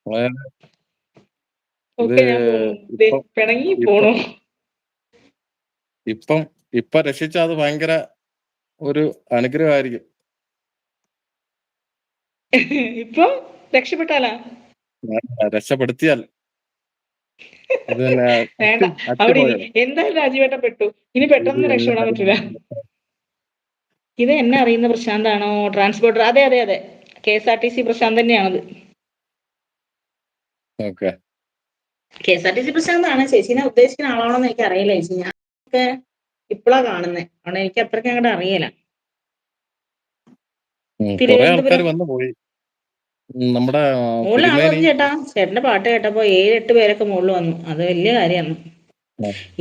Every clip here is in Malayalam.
അതായത് ഇത് ഓക്കെ, ഞാൻ പോണു. ദേ ഇപ്പം പിണങ്ങി ഇപ്പം പോണു. ഇപ്പം ഇപ്പൊ രക്ഷിച്ചാ അത് ഭയങ്കര ഒരു അനുഗ്രഹമായിരിക്കും. ഇപ്പൊ രക്ഷപ്പെട്ടാലാ? രക്ഷപ്പെടുത്തിയാൽ ഇത് തന്നെ വേണ്ട, അവിടെ ഇരി. അറ്റുപോയത്. എന്തായാലും രാജീവേട്ടൻ പെട്ടു. ഇനി ഇത് പെട്ടെന്ന് രക്ഷപ്പെടാൻ എല്ലാരും പറ്റൂല. ഇത് എന്നെ അറിയുന്ന പ്രശാന്താണോ? ട്രാൻസ്പോർട്ടർ. അതെ അതെ അതെ, KSRTC പ്രശാന്ത് തന്നെയാണത്. ഓക്കെ. KSRTC പ്രശാന്താണ്. ചേച്ചീനെ ഉദ്ദേശിക്കുന്ന ആളാണോന്ന് എനിക്ക് അറിയില്ല ചേച്ചി. ഞാൻ ഇപ്പളാ കാണുന്നത്, അതുകൊണ്ട് എനിക്ക് അത്രയ്ക്ക് അങ്ങോട്ട് അറിയില്ല. കുറെ ആൾക്കാർ തിരുവനന്തപുരം വന്നു പോയി. നമ്മുടെ മുകളിൽ ആള് തിരുമേനി വന്നു ചേട്ടാ. ചേട്ടന്റെ പാട്ട് കേട്ടപ്പോ 7-8 പേരൊക്കെ മുകളിൽ വന്നു. അത് വലിയ കാര്യമാണ്.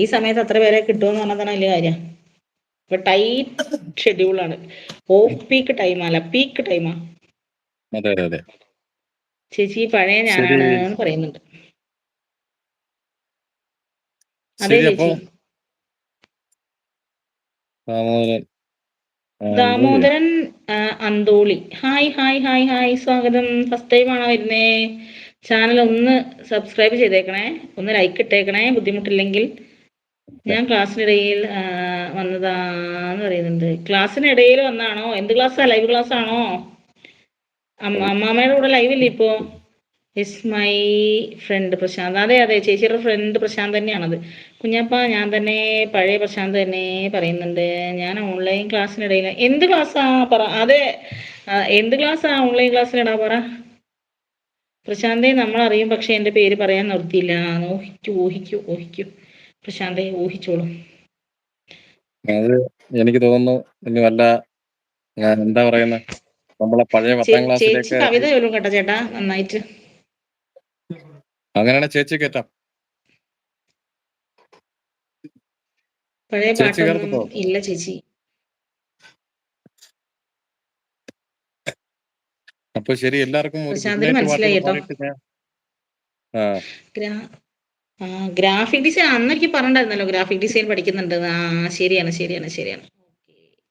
ഈ സമയത്ത് അത്ര പേരെ കിട്ടുമെന്ന് പറഞ്ഞാൽ തന്നെ വലിയ കാര്യമാണ്. ഇപ്പൊ ടൈറ്റ് ഷെഡ്യൂളാണ്. ഓഫ് പീക്ക് ടൈമല്ല, പീക്ക് ടൈമാ. അതെ അതെ. ചേച്ചി പഴയ ശരി ഞാനാണ് എന്ന് പറയുന്നുണ്ട്. അതെ ശരി. അപ്പൊ ചേച്ചി. ദാമോദരൻ അന്തോളിയാ? Damodaran Antholi. Hi hi hi hi, സ്വാഗതം. ഫസ്റ്റ് ടൈം ആണോ വരുന്നേ? ചാനൽ ഒന്ന് സബ്സ്ക്രൈബ് ചെയ്തേക്കണേ, ഒന്ന് ലൈക്ക് ഇട്ടേക്കണേ, ബുദ്ധിമുട്ടില്ലെങ്കിൽ. ഞാൻ ക്ലാസ്സിനിടയിൽ വന്നതാന്ന് പറയുന്നുണ്ട്. ക്ലാസ്സിനിടയിൽ വന്നാണോ? എന്ത് ക്ലാസ്സാ? ലൈവ് ക്ലാസ് ആണോ? അമ്മാമ്മയുടെ കൂടെ ലൈവില്ലേ ഇപ്പോ? Is my friend Prashant. അതെ അതെ, ചേച്ചിയുടെ ഫ്രണ്ട് പ്രശാന്ത് തന്നെയാണത്. കുഞ്ഞപ്പ, ഞാൻ തന്നെ, പഴയ പ്രശാന്ത് തന്നെ പറയുന്നുണ്ട്. ഞാൻ ഓൺലൈൻ ക്ലാസ്സിനിടയിൽ. എന്ത് ക്ലാസ്സാ പറ? അതെ, എന്ത് ക്ലാസ്സാ? ഓൺലൈൻ ക്ലാസ്സിലിടാ പറ. പ്രശാന്തേ, നമ്മൾ അറിയും, പക്ഷെ എൻ്റെ പേര് പറയാൻ നിർത്തിയില്ല. ഊഹിക്കൂ ഊഹിക്കൂ ഊഹിക്കൂ പ്രശാന്തേ, ഊഹിച്ചോളൂ. അത് എനിക്ക് തോന്നുന്നു ഇനി വല്ല എന്താ പറയുന്നത്, നമ്മളെ പഴയ 10ാം ചേച്ചി ക്ലാസ്സിലേക്ക്. കവിത ചൊല്ലും കേട്ടോ ചേട്ടാ, നന്നായിട്ട്. അങ്ങനെയാണെ ചേച്ചി കേറ്റാം. പഴയ ചേച്ചി പാട്ടൊന്നും കേർത്തിട്ടോ? ഇല്ല ചേച്ചി. അപ്പൊ ശരി, എല്ലാവർക്കും ഒരു ഗുഡ് പ്രശാന്തിന് നൈറ്റ് മനസ്സിലായി പാട്ടുകൂടെ കേട്ടോ. പാടിയിട്ട് ഞാൻ ഗ്രാഫിക് ഡിസൈൻ അന്നെനിക്ക് പറഞ്ഞിട്ടുണ്ടായിരുന്നല്ലോ, ഗ്രാഫിക് ഡിസൈൻ പഠിക്കുന്നുണ്ട്. ശരിയാണ് ശരിയാണ് ശരിയാണ്.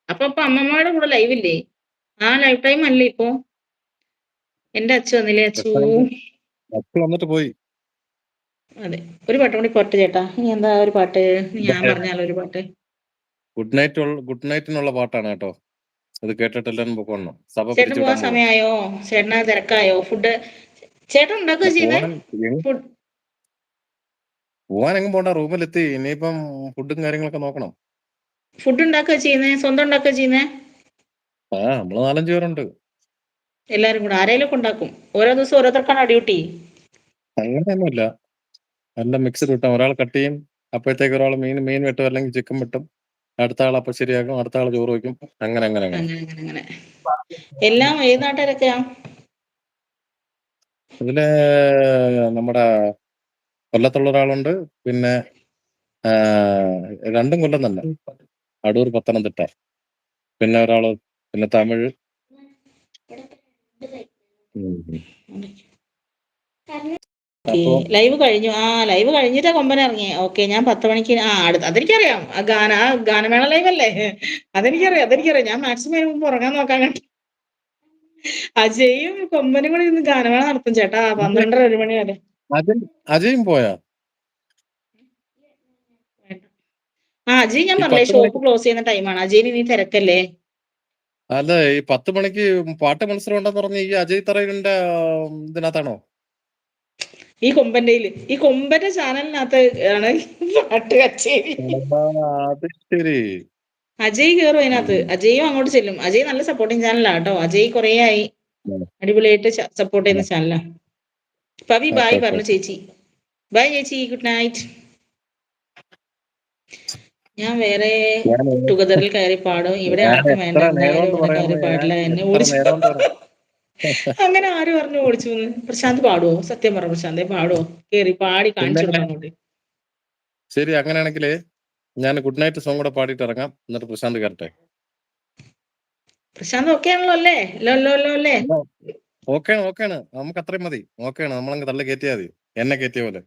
അപ്പൊ അമ്മമ്മയുടെ കൂടെ ലൈവ് ഇല്ലേ? ലൈവ് ടൈം അല്ലേ ഇപ്പൊ? എന്റെ അച്ഛൻ വന്നില്ലേ? അച്ചു. അച്ഛൻ വന്നിട്ട് പോയി. അതെ, ഒരു പാട്ടും കൂടി പോട്ടെ ചേട്ടാ. ഇനി എന്താ ഒരു പാട്ട്? ഞാൻ പറഞ്ഞാലോ ഒരു പാട്ട്? ഗുഡ് നൈറ്റിനുള്ള പാട്ടാണ് കേട്ടോ. അത് കേട്ടിട്ട് എല്ലാവരും പൊക്കോണം. സഭ ചേട്ടൻ പോവാൻ പിരിച്ചുവിടാൻ പോവാ. സമയമായോ? ചേട്ടന് തിരക്കായോ? ഫുഡ് ചേട്ടൻ ഉണ്ടാക്കുക ചെയ്യുന്നേ? ഫുഡ് പോവാൻ എങ്ങും പോണ്ട, റൂമിലെത്തി. ഇനിയിപ്പം ഫുഡും കാര്യങ്ങളൊക്കെ നോക്കണം. ഫുഡ് ഉണ്ടാക്കുക ചെയ്യുന്നേ? സ്വന്തം ഉണ്ടാക്കുക ചെയ്യുന്നേ? നമ്മള് 4-5 പേരുണ്ട്. എല്ലാരും കൂടെ ആരെങ്കിലും ഒക്കെ ഉണ്ടാക്കും? ഓരോ ദിവസം ഓരോരുത്തർക്കാണോ ഡ്യൂട്ടി? അങ്ങനെയൊന്നുമില്ല, എല്ലാം മിക്സ്ഡ് കിട്ടാം. ഒരാൾ കട്ട് ചെയ്യും, അപ്പോഴത്തേക്ക് ഒരാൾ മീൻ വെട്ടും, അല്ലെങ്കിൽ ചിക്കൻ വെട്ടും. അടുത്ത ആൾ അപ്പൊ ശരിയാക്കും, അടുത്ത ആൾ ചോറ് വയ്ക്കും. അങ്ങനെ അങ്ങനെ അങ്ങനെ. അങ്ങനെ എല്ലാം ഏത് നാട്ടുകാരൊക്കെയാ? ഇതില് നമ്മുടെ കൊല്ലത്തുള്ള ഒരാളുണ്ട്, പിന്നെ രണ്ടും കൊല്ലം തന്നെ, അടൂർ പത്തനംതിട്ട. പിന്നെ ഒരാള്, പിന്നെ തമിഴ്. അപ്പൊ ലൈവ് കഴിഞ്ഞു. ലൈവ് കഴിഞ്ഞിട്ടാ കൊമ്പൻ ഇറങ്ങി. ഓക്കെ, ഞാൻ 10 മണിക്ക് അതെനിക്കറിയാം. ഗാനമേള ലൈവ് അല്ലേ? അതെനിക്കറിയാം. ഞാൻ മാക്സിമം മുമ്പ് ഉറങ്ങാൻ നോക്കാൻ കണ്ടു. അജയും കൊമ്പനും കൂടി ഇന്ന് ഗാനമേള നടത്തും ചേട്ടാ, 12:30-1 മണി വരെ. അജയും പോയാ? അജയ് ഞാൻ ഈ പറഞ്ഞില്ലേ, 10 ഷോപ്പ് മണിക്ക് ക്ലോസ് ചെയ്യുന്ന ടൈമാണ്. അജയിന് ഇനി തിരക്കല്ലേ? അല്ല, ഈ 10 മണിക്ക് പാട്ട് മത്സരം ഉണ്ടെന്ന് പറഞ്ഞ ഈ അജയ് തറയിലിന്റെ ഇതിനകത്താണോ? ഈ കൊമ്പന്റെ ചാനലിനകത്ത് ആണ് പാട്ട് കച്ചേരി. അത് ശരി. അജയ് കയറും അതിനകത്ത്. അജയും അങ്ങോട്ട് ചെല്ലും. അജയ് നല്ല സപ്പോർട്ടിങ് ചാനലാ കേട്ടോ. അജയ് കുറേ ആയി അടിപൊളിയായിട്ട് സപ്പോർട്ട് ചെയ്യുന്ന ചാനലാ. പവി ബായ് പറഞ്ഞു ചേച്ചി. ബൈ ചേച്ചി, ഗുഡ് നൈറ്റ്. ഞാൻ വേറെ ടുഗദറിൽ കയറി പാടും. ഇവിടെ ആർക്കും വേണ്ട, എന്തായാലും ഇവിടെ കയറി പാടില്ല, എന്നെ ഓടിച്ചു. അങ്ങനെ ആര് പറഞ്ഞു ഓടിച്ചു? പ്രശാന്ത് പാടുവോ? സത്യം പറ പ്രശാന്തേ, പാടുവോ? കേറി പാടി കാണിച്ചു കൊടുക്കാൻ അങ്ങോട്ട്. ശരി, അങ്ങനെയാണെങ്കിൽ ഞാൻ ഗുഡ് നൈറ്റ് സോങ് കൂടെ പാടിയിട്ട് ഇറങ്ങാം, എന്നിട്ട് പ്രശാന്ത് കയറട്ടെ. പ്രശാന്ത് ഓക്കെ ആണല്ലോ അല്ലേ? അല്ലേ? ഓക്കെയാണ്, നമുക്ക് അത്രയും മതി. ഓക്കെയാണ്, നമ്മളങ്ങ് തള്ളി കയറ്റിയാൽ മതി, എന്നെ കയറ്റിയ പോലെ.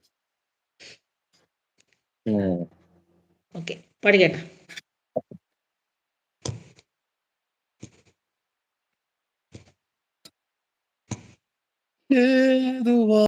ഓക്കെ, പാടി കേട്ടാ. ഏതുവാ